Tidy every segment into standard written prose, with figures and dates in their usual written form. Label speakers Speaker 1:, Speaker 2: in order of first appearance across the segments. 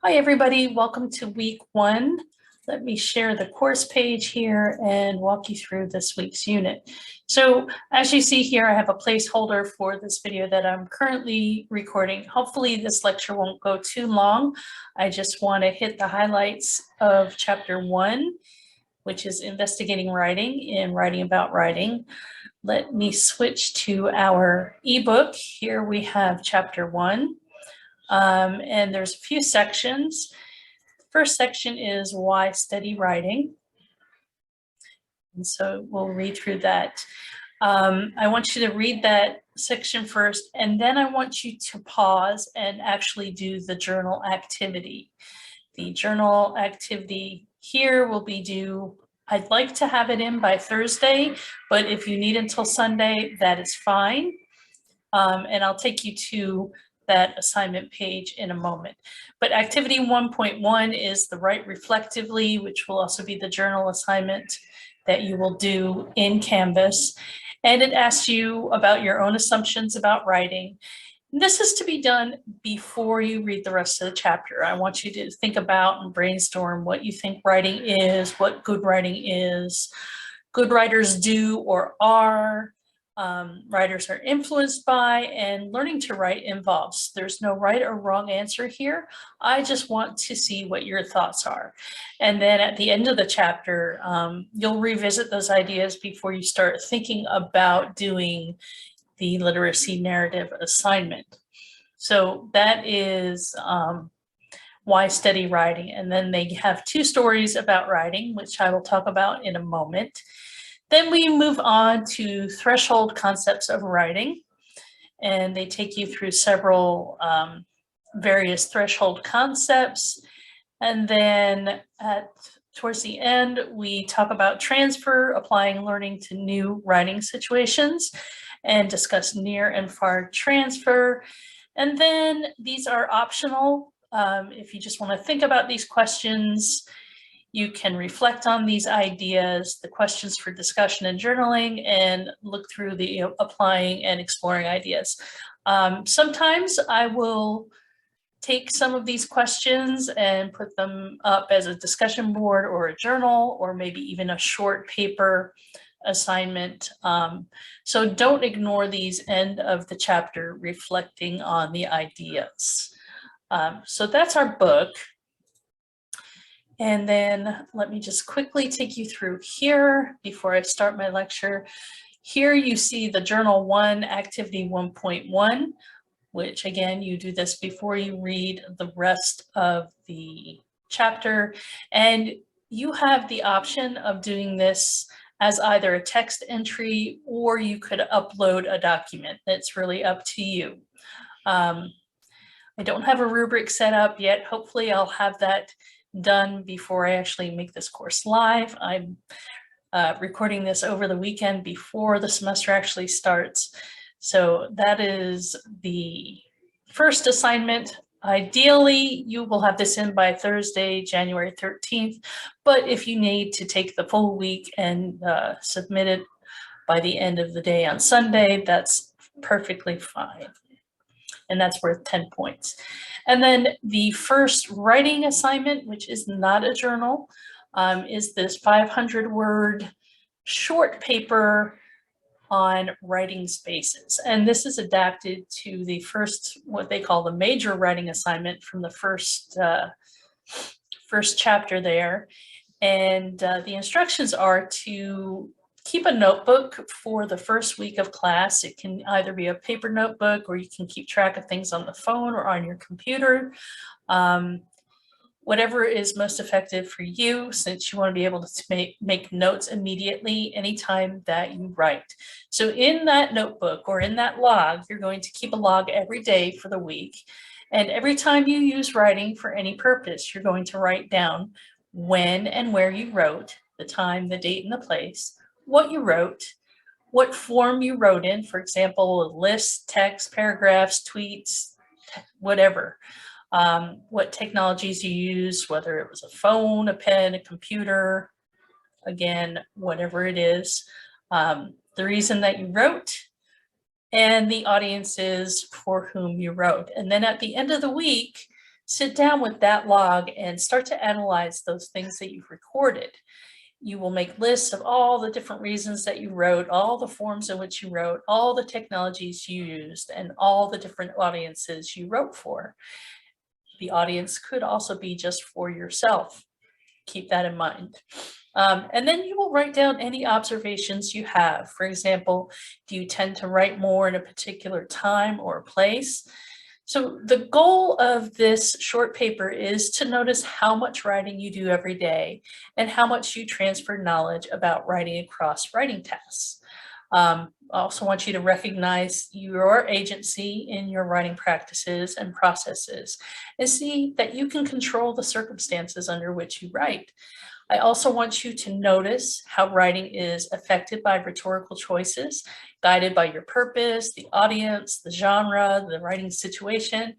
Speaker 1: Hi, everybody. Welcome to week one. Let me share the course page here and walk you through this week's unit. So as you see here, I have a placeholder for this video that I'm currently recording. Hopefully this lecture won't go too long. I just want to hit the highlights of chapter 1, which is investigating writing and writing about writing. Let me switch to our ebook. Here we have chapter 1. And there's a few sections. The first section is why study writing. And so we'll read through that. I want you to read that section first, and then I want you to pause and actually do the journal activity. The journal activity here will be due, I'd like to have it in by Thursday, but if you need until Sunday, that is fine. And I'll take you to that assignment page in a moment. But activity 1.1 is the write reflectively, which will also be the journal assignment that you will do in Canvas. And it asks you about your own assumptions about writing. This is to be done before you read the rest of the chapter. I want you to think about and brainstorm what you think writing is, what good writing is, good writers do or are, writers are influenced by, and learning to write involves. There's no right or wrong answer here. I just want to see what your thoughts are. And then at the end of the chapter, you'll revisit those ideas before you start thinking about doing the literacy narrative assignment. So that is why study writing. And then they have 2 stories about writing, which I will talk about in a moment. Then we move on to threshold concepts of writing, and they take you through several various threshold concepts. And then towards the end, we talk about transfer, applying learning to new writing situations, and discuss near and far transfer. And then these are optional. If you just want to think about these questions, you can reflect on these ideas, the questions for discussion and journaling, and look through the applying and exploring ideas. Sometimes I will take some of these questions and put them up as a discussion board or a journal, or maybe even a short paper assignment. So don't ignore these end of the chapter reflecting on the ideas. So that's our book. And then let me just quickly take you through here before I start my lecture. Here you see the Journal 1, Activity 1.1, which again, you do this before you read the rest of the chapter. And you have the option of doing this as either a text entry, or you could upload a document. It's really up to you. I don't have a rubric set up yet. Hopefully I'll have that done before I actually make this course live. I'm recording this over the weekend before the semester actually starts. So that is the first assignment. Ideally, you will have this in by Thursday, January 13th, but if you need to take the full week and submit it by the end of the day on Sunday, that's perfectly fine. And that's worth 10 points. And then the first writing assignment, which is not a journal, is this 500-word short paper on writing spaces. And this is adapted to the first, what they call the major writing assignment from the first chapter there. And the instructions are to keep a notebook for the first week of class. It can either be a paper notebook, or you can keep track of things on the phone or on your computer. Whatever is most effective for you, since you want to be able to make notes immediately anytime that you write. So in that notebook or in that log, you're going to keep a log every day for the week. And every time you use writing for any purpose, you're going to write down when and where you wrote, the time, the date, and the place, what you wrote, what form you wrote in, for example, lists, text, paragraphs, tweets, whatever. What technologies you used, whether it was a phone, a pen, a computer, again, whatever it is, the reason that you wrote, and the audiences for whom you wrote. And then at the end of the week, sit down with that log and start to analyze those things that you've recorded. You will make lists of all the different reasons that you wrote, all the forms in which you wrote, all the technologies you used, and all the different audiences you wrote for. The audience could also be just for yourself. Keep that in mind. And then you will write down any observations you have. For example, do you tend to write more in a particular time or place? So the goal of this short paper is to notice how much writing you do every day and how much you transfer knowledge about writing across writing tasks. I also want you to recognize your agency in your writing practices and processes and see that you can control the circumstances under which you write. I also want you to notice how writing is affected by rhetorical choices, guided by your purpose, the audience, the genre, the writing situation,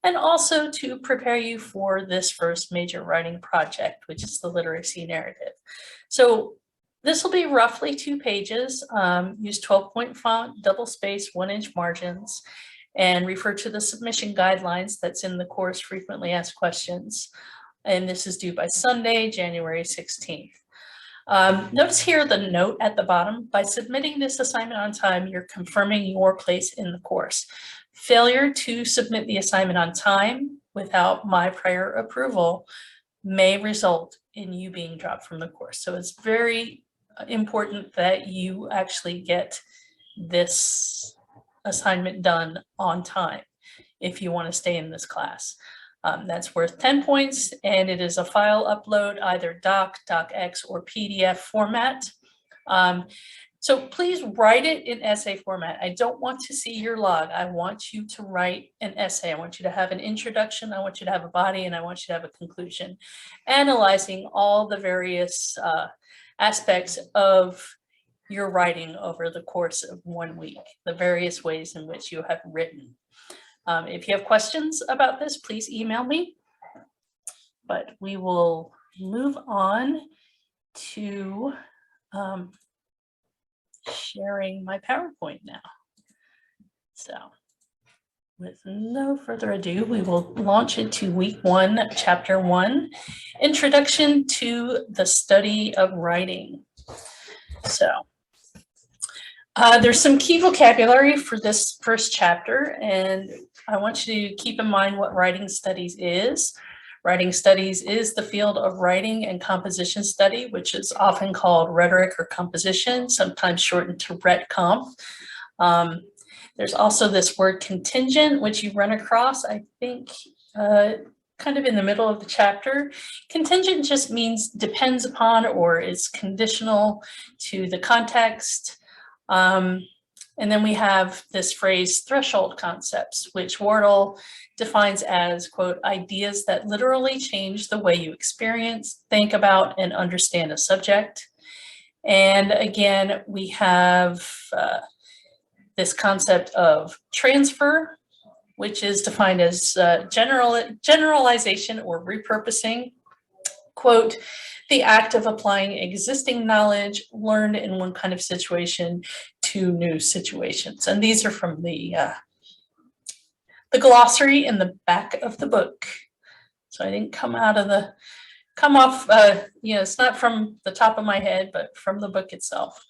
Speaker 1: and also to prepare you for this first major writing project, which is the literacy narrative. So this will be roughly 2 pages. Use 12-point font, double space, 1-inch margins, and refer to the submission guidelines that's in the course Frequently Asked Questions. And this is due by Sunday, January 16th. Notice here the note at the bottom. By submitting this assignment on time, you're confirming your place in the course. Failure to submit the assignment on time without my prior approval may result in you being dropped from the course. So it's very important that you actually get this assignment done on time if you want to stay in this class. That's worth 10 points, and it is a file upload, either doc, docx, or PDF format. So please write it in essay format. I don't want to see your log. I want you to write an essay. I want you to have an introduction. I want you to have a body, and I want you to have a conclusion, analyzing all the various aspects of your writing over the course of 1 week, the various ways in which you have written. If you have questions about this, please email me, but we will move on to sharing my PowerPoint now. So with no further ado, we will launch into week 1, chapter 1, Introduction to the Study of Writing. So there's some key vocabulary for this first chapter, and I want you to keep in mind what writing studies is. Writing studies is the field of writing and composition study, which is often called rhetoric or composition, sometimes shortened to Rhet Comp. There's also this word contingent, which you run across, I think, kind of in the middle of the chapter. Contingent just means depends upon or is conditional to the context. And then we have this phrase threshold concepts, which Wardle defines as, quote, ideas that literally change the way you experience, think about, and understand a subject. And again, we have this concept of transfer, which is defined as generalization or repurposing, quote, the act of applying existing knowledge learned in one kind of situation to new situations. And these are from the glossary in the back of the book. So I didn't come off, it's not from the top of my head, but from the book itself.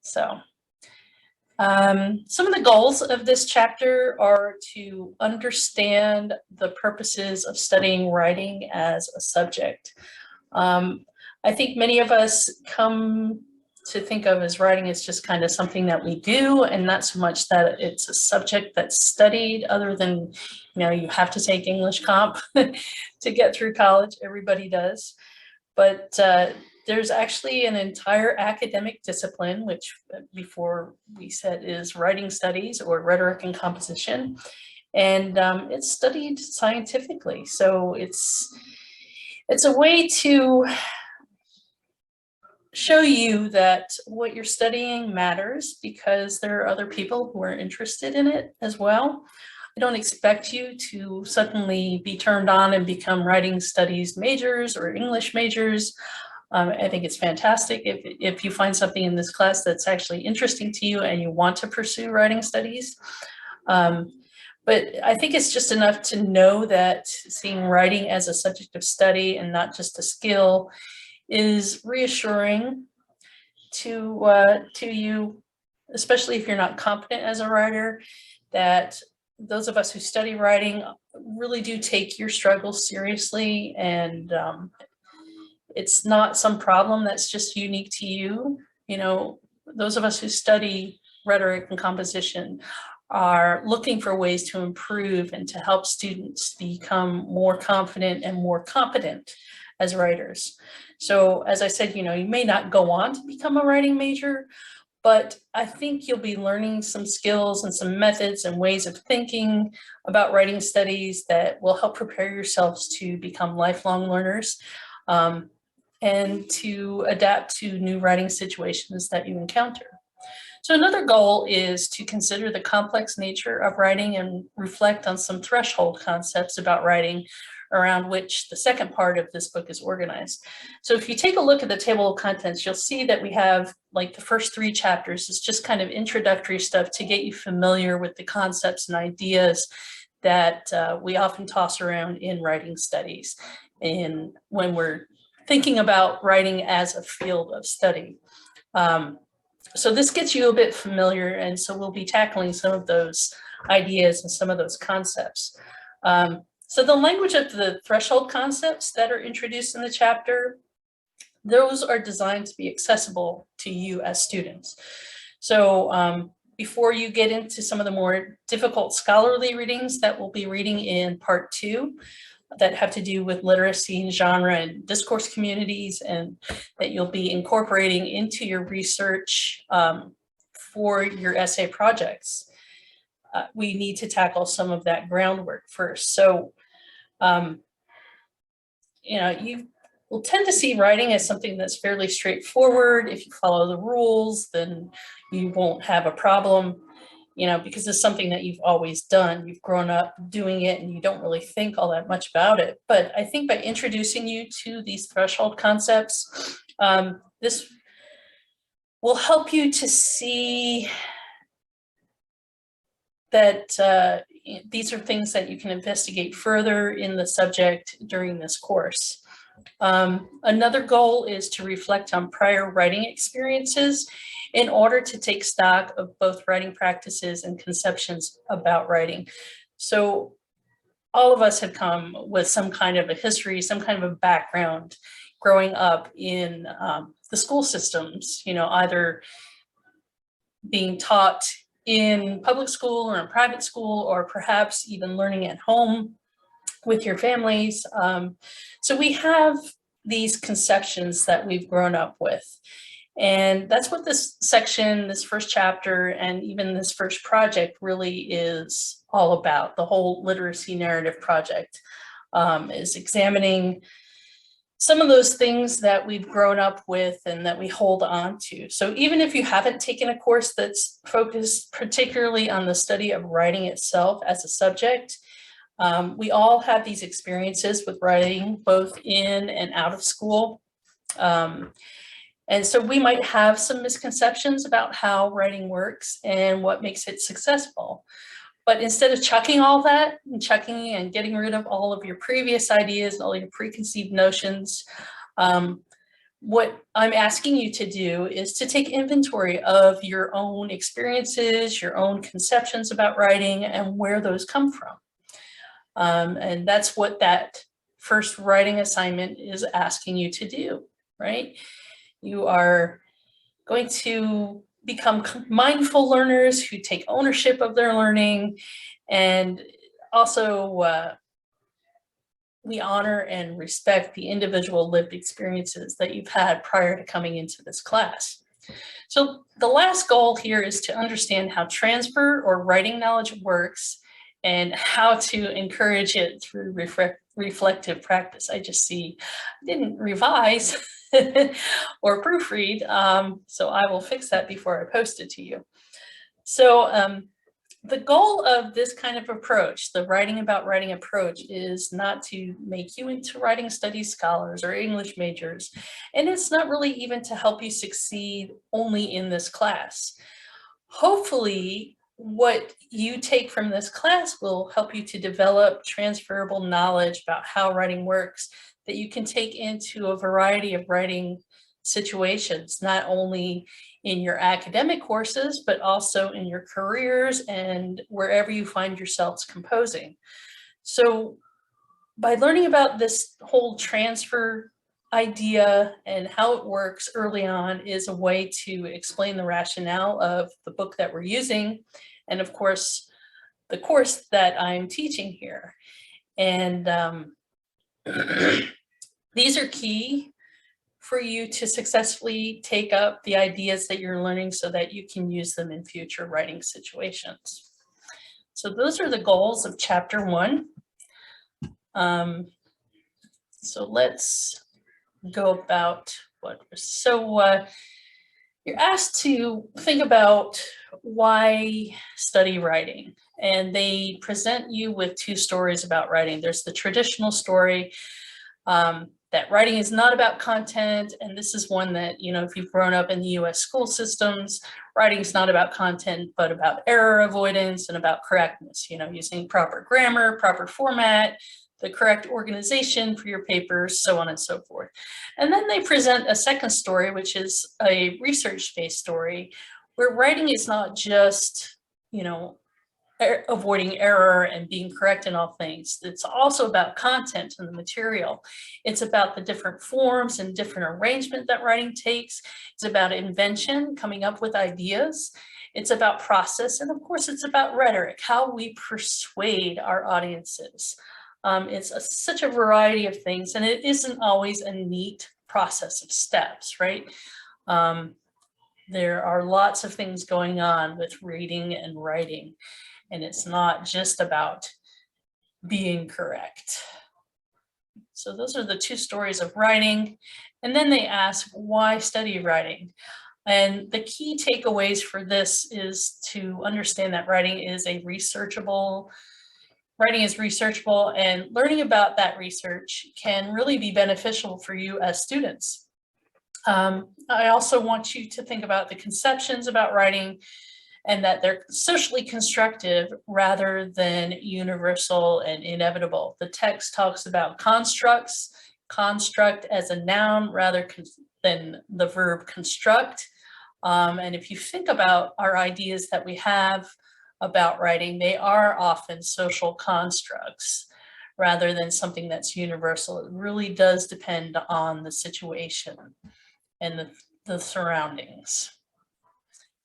Speaker 1: So some of the goals of this chapter are to understand the purposes of studying writing as a subject. I think many of us come to think of as writing as just kind of something that we do, and not so much that it's a subject that's studied, other than, you have to take English comp to get through college. Everybody does. But there's actually an entire academic discipline, which before we said is writing studies or rhetoric and composition. And it's studied scientifically. So it's a way to show you that what you're studying matters, because there are other people who are interested in it as well. I don't expect you to suddenly be turned on and become writing studies majors or English majors. I think it's fantastic if you find something in this class that's actually interesting to you and you want to pursue writing studies. But I think it's just enough to know that seeing writing as a subject of study and not just a skill is reassuring to you, especially if you're not competent as a writer, that those of us who study writing really do take your struggles seriously, and it's not some problem that's just unique to you. You know, those of us who study rhetoric and composition are looking for ways to improve and to help students become more confident and more competent as writers. So as I said, you know, you may not go on to become a writing major, but I think you'll be learning some skills and some methods and ways of thinking about writing studies that will help prepare yourselves to become lifelong learners, and to adapt to new writing situations that you encounter. So another goal is to consider the complex nature of writing and reflect on some threshold concepts about writing around which the second part of this book is organized. So if you take a look at the table of contents, you'll see that we have, like, the first 3 chapters is just kind of introductory stuff to get you familiar with the concepts and ideas that we often toss around in writing studies and when we're thinking about writing as a field of study. So this gets you a bit familiar, and so we'll be tackling some of those ideas and some of those concepts. So the language of the threshold concepts that are introduced in the chapter, those are designed to be accessible to you as students. So before you get into some of the more difficult scholarly readings that we'll be reading in part 2, that have to do with literacy and genre and discourse communities, and that you'll be incorporating into your research for your essay projects. We need to tackle some of that groundwork first. So, you know, you will tend to see writing as something that's fairly straightforward. If you follow the rules, then you won't have a problem, you know, because it's something that you've always done. You've grown up doing it and you don't really think all that much about it. But I think by introducing you to these threshold concepts, this will help you to see that these are things that you can investigate further in the subject during this course. Another goal is to reflect on prior writing experiences in order to take stock of both writing practices and conceptions about writing. So all of us have come with some kind of a history, some kind of a background growing up in the school systems, you know, either being taught in public school or in private school, or perhaps even learning at home with your families. So we have these conceptions that we've grown up with. And that's what this section, this first chapter, and even this first project really is all about. The whole literacy narrative project is examining some of those things that we've grown up with and that we hold on to. So even if you haven't taken a course that's focused particularly on the study of writing itself as a subject, we all have these experiences with writing both in and out of school. And so we might have some misconceptions about how writing works and what makes it successful. But instead of chucking all that and chucking and getting rid of all of your previous ideas, all your preconceived notions, what I'm asking you to do is to take inventory of your own experiences, your own conceptions about writing, and where those come from. And that's what that first writing assignment is asking you to do, right? You are going to become mindful learners who take ownership of their learning, and also we honor and respect the individual lived experiences that you've had prior to coming into this class. So the last goal here is to understand how transfer or writing knowledge works and how to encourage it through reflective practice. I just see I didn't revise or proofread, so I will fix that before I post it to you. So the goal of this kind of approach, the writing about writing approach, is not to make you into writing studies scholars or English majors, and it's not really even to help you succeed only in this class. Hopefully, what you take from this class will help you to develop transferable knowledge about how writing works that you can take into a variety of writing situations, not only in your academic courses, but also in your careers and wherever you find yourselves composing. So by learning about this whole transfer idea and how it works early on is a way to explain the rationale of the book that we're using, and of course, the course that I'm teaching here. And these are key for you to successfully take up the ideas that you're learning so that you can use them in future writing situations. So those are the goals of chapter 1. So let's go about what. So you're asked to think about why study writing, and they present you with 2 stories about writing. There's the traditional story that writing is not about content, and this is one that, you know, if you've grown up in the US school systems, writing is not about content, but about error avoidance and about correctness, you know, using proper grammar, proper format, the correct organization for your papers, so on and so forth. And then they present a second story, which is a research-based story, where writing is not just, you know, avoiding error and being correct in all things. It's also about content and the material. It's about the different forms and different arrangement that writing takes. It's about invention, coming up with ideas. It's about process. And of course, it's about rhetoric, how we persuade our audiences. It's such a variety of things, and it isn't always a neat process of steps, right? There are lots of things going on with reading and writing, and it's not just about being correct. So those are the 2 stories of writing. And then they ask, why study writing? And the key takeaways for this is to understand that writing is researchable, and learning about that research can really be beneficial for you as students. I also want you to think about the conceptions about writing and that they're socially constructive rather than universal and inevitable. The text talks about constructs, construct as a noun rather than the verb construct. And if you think about our ideas that we have about writing, they are often social constructs rather than something that's universal. It really does depend on the situation and the surroundings.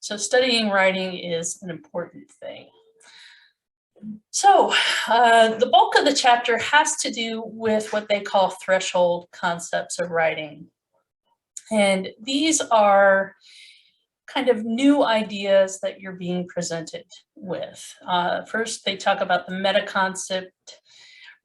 Speaker 1: So studying writing is an important thing. So the bulk of the chapter has to do with what they call threshold concepts of writing. And these are kind of new ideas that you're being presented with. First, they talk about the meta concept.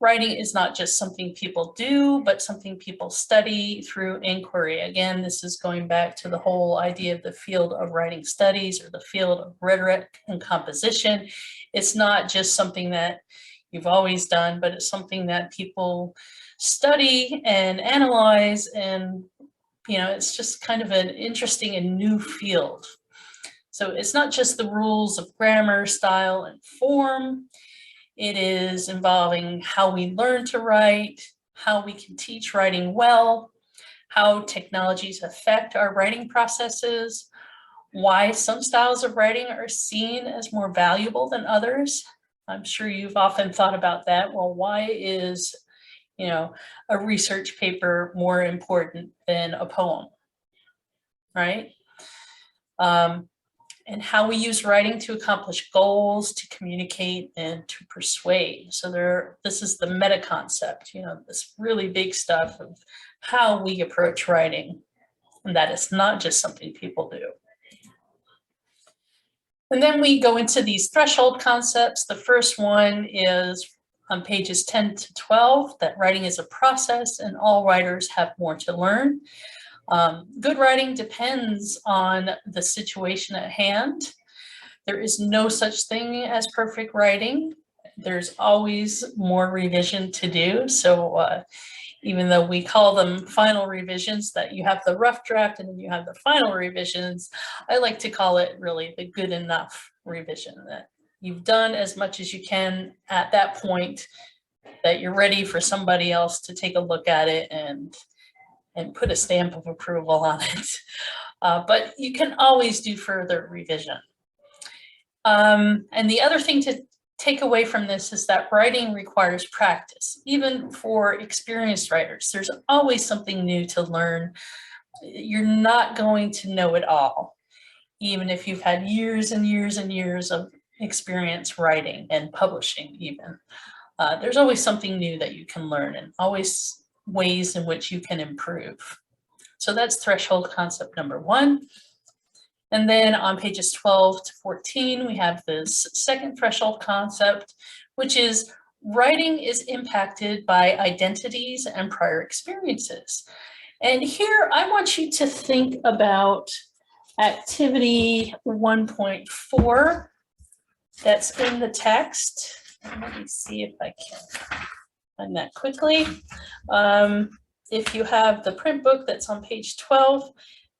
Speaker 1: Writing is not just something people do, but something people study through inquiry. Again, this is going back to the whole idea of the field of writing studies or the field of rhetoric and composition. It's not just something that you've always done, but it's something that people study and analyze, and you know, it's just kind of an interesting and new field. So it's not just the rules of grammar, style, and form. It is involving how we learn to write, how we can teach writing well, how technologies affect our writing processes, why some styles of writing are seen as more valuable than others. I'm sure you've often thought about that. Well, why is, you know, a research paper more important than a poem, right? And how we use writing to accomplish goals, to communicate, and to persuade. So this is the meta concept, you know, this really big stuff of how we approach writing, and that it's not just something people do. And then we go into these threshold concepts. The first one is on pages 10 to 12, that writing is a process and all writers have more to learn. Good writing depends on the situation at hand. There is no such thing as perfect writing. There's always more revision to do. So even though we call them final revisions, that you have the rough draft and then you have the final revisions, I like to call it really the good enough revision, that you've done as much as you can at that point, that you're ready for somebody else to take a look at it and put a stamp of approval on it. But you can always do further revision. And the other thing to take away from this is that writing requires practice. Even for experienced writers, there's always something new to learn. You're not going to know it all, even if you've had years and years and years of experience writing and publishing even. There's always something new that you can learn and always ways in which you can improve. So that's threshold concept number 1. And then on pages 12 to 14, we have this second threshold concept, which is writing is impacted by identities and prior experiences. And here I want you to think about activity 1.4 that's in the text. Let me see if I can find that quickly. If you have the print book that's on page 12,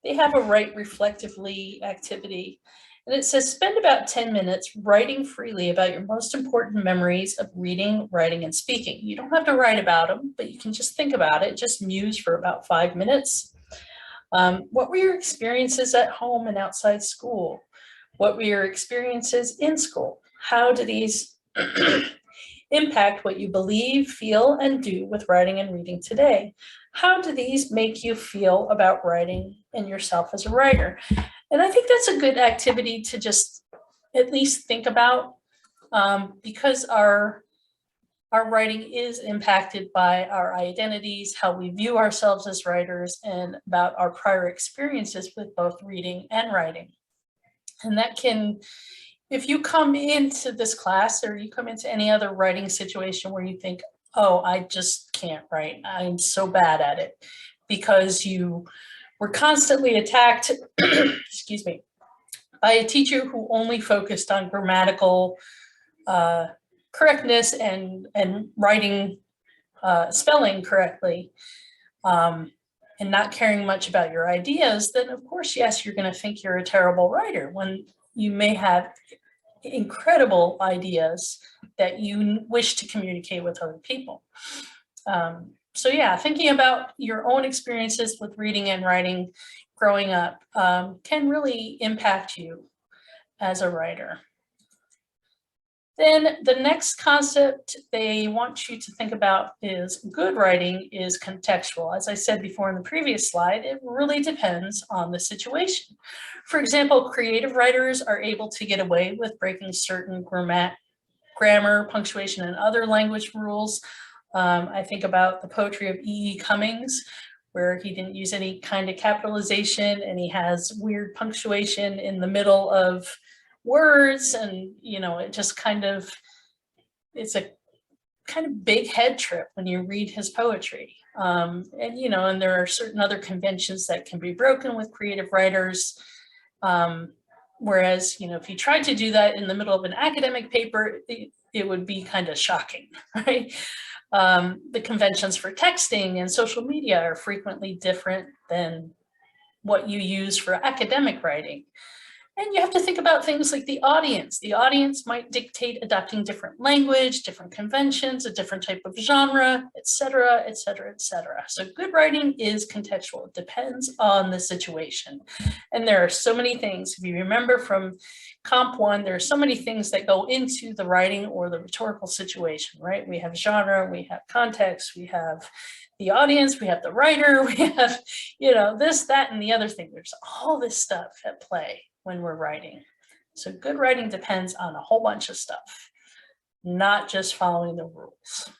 Speaker 1: they have a write reflectively activity. And it says, spend about 10 minutes writing freely about your most important memories of reading, writing, and speaking. You don't have to write about them, but you can just think about it, just muse for about 5 minutes. What were your experiences at home and outside school? What were your experiences in school? How do these impact what you believe, feel, and do with writing and reading today? How do these make you feel about writing and yourself as a writer? And I think that's a good activity to just at least think about, because our writing is impacted by our identities, how we view ourselves as writers, and about our prior experiences with both reading and writing. And that can, if you come into this class or you come into any other writing situation where you think, oh, I just can't write, I'm so bad at it, because you were constantly attacked, excuse me, by a teacher who only focused on grammatical correctness and writing, spelling correctly, and not caring much about your ideas, then of course, yes, you're going to think you're a terrible writer when you may have incredible ideas that you wish to communicate with other people. So yeah, thinking about your own experiences with reading and writing growing up can really impact you as a writer. Then the next concept they want you to think about is good writing is contextual. As I said before in the previous slide, it really depends on the situation. For example, creative writers are able to get away with breaking certain grammar, punctuation, and other language rules. I think about the poetry of E.E. Cummings, where he didn't use any kind of capitalization and he has weird punctuation in the middle of words, and you know, it just kind of, it's a kind of big head trip when you read his poetry. And you know, and there are certain other conventions that can be broken with creative writers. Whereas, you know, if you tried to do that in the middle of an academic paper, it would be kind of shocking, right? The conventions for texting and social media are frequently different than what you use for academic writing. And you have to think about things like the audience. The audience might dictate adopting different language, different conventions, a different type of genre, et cetera, et cetera, et cetera. So good writing is contextual. It depends on the situation. And there are so many things. If you remember from Comp 1, there are so many things that go into the writing or the rhetorical situation, right? We have genre, we have context, we have the audience, we have the writer, we have, you know, this, that, and the other thing. There's all this stuff at play when we're writing. So good writing depends on a whole bunch of stuff, not just following the rules.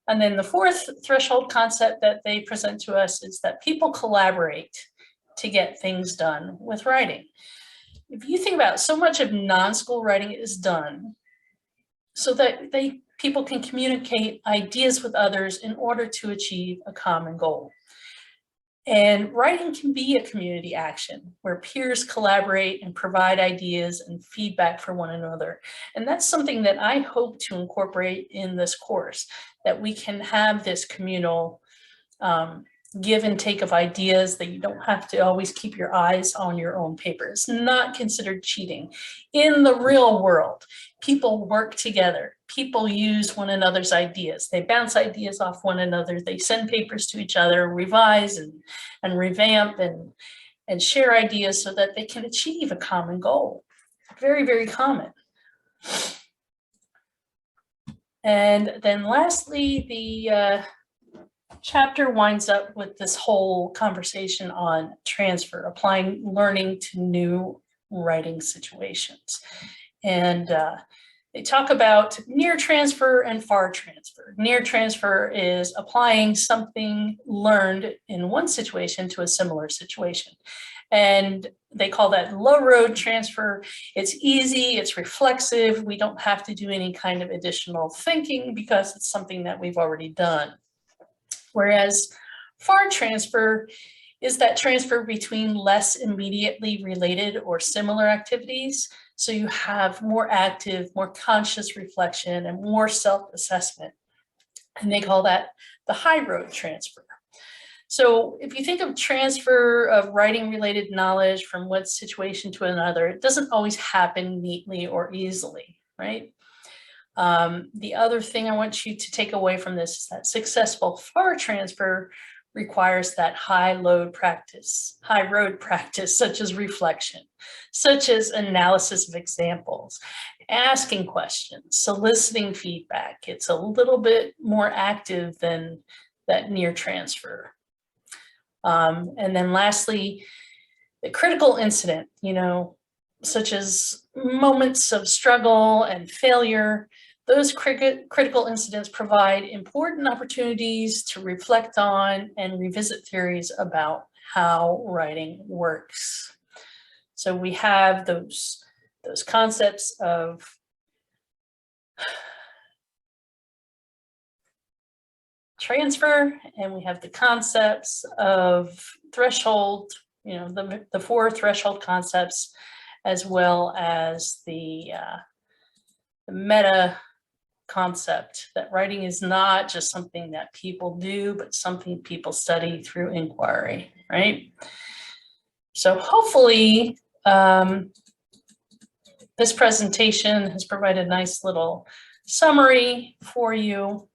Speaker 1: And then the fourth threshold concept that they present to us is that people collaborate to get things done with writing. If you think about it, so much of non-school writing is done so that people can communicate ideas with others in order to achieve a common goal. And writing can be a community action where peers collaborate and provide ideas and feedback for one another. And that's something that I hope to incorporate in this course, that we can have this communal give and take of ideas, that you don't have to always keep your eyes on your own paper. It's not considered cheating. In the real world, people work together. People use one another's ideas. They bounce ideas off one another. They send papers to each other, revise and revamp and share ideas so that they can achieve a common goal. Very, very common. And then lastly, the chapter winds up with this whole conversation on transfer, applying learning to new writing situations. And they talk about near transfer and far transfer. Near transfer is applying something learned in one situation to a similar situation. And they call that low road transfer. It's easy, it's reflexive. We don't have to do any kind of additional thinking because it's something that we've already done. Whereas far transfer is that transfer between less immediately related or similar activities. So you have more active, more conscious reflection and more self-assessment. And they call that the high road transfer. So if you think of transfer of writing related knowledge from one situation to another, it doesn't always happen neatly or easily, right? The other thing I want you to take away from this is that successful far transfer requires that high road practice, such as reflection, such as analysis of examples, asking questions, soliciting feedback. It's a little bit more active than that near transfer. And then lastly, the critical incident, such as moments of struggle and failure. Those critical incidents provide important opportunities to reflect on and revisit theories about how writing works. So we have those concepts of transfer, and we have the concepts of threshold, the 4 threshold concepts, as well as the meta concept that writing is not just something that people do, but something people study through inquiry, right? So hopefully this presentation has provided a nice little summary for you.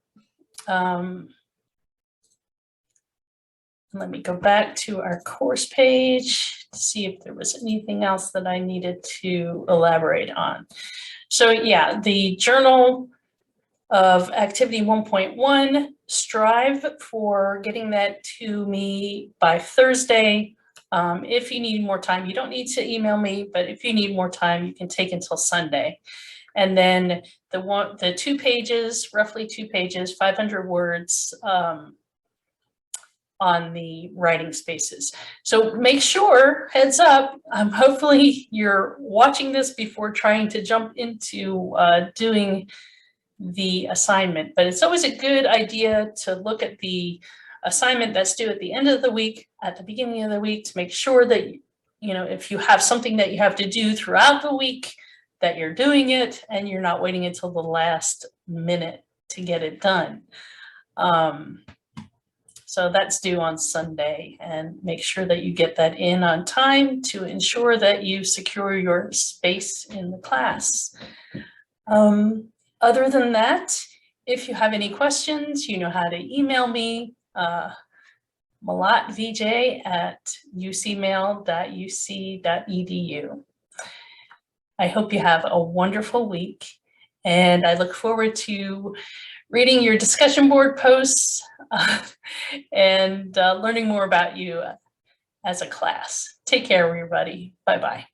Speaker 1: Let me go back to our course page to see if there was anything else that I needed to elaborate on. So yeah, the journal of activity 1.1, strive for getting that to me by Thursday. If you need more time, you don't need to email me, but if you need more time, you can take until Sunday. And then the 2 pages, roughly 2 pages, 500 words on the writing spaces. So make sure, heads up, hopefully you're watching this before trying to jump into doing the assignment. But it's always a good idea to look at the assignment that's due at the end of the week, at the beginning of the week, to make sure that, if you have something that you have to do throughout the week, that you're doing it and you're not waiting until the last minute to get it done. So that's due on Sunday, and make sure that you get that in on time to ensure that you secure your space in the class. Other than that, if you have any questions, you know how to email me, malatvj@ucmail.uc.edu. I hope you have a wonderful week, and I look forward to reading your discussion board posts and learning more about you as a class. Take care, everybody. Bye-bye.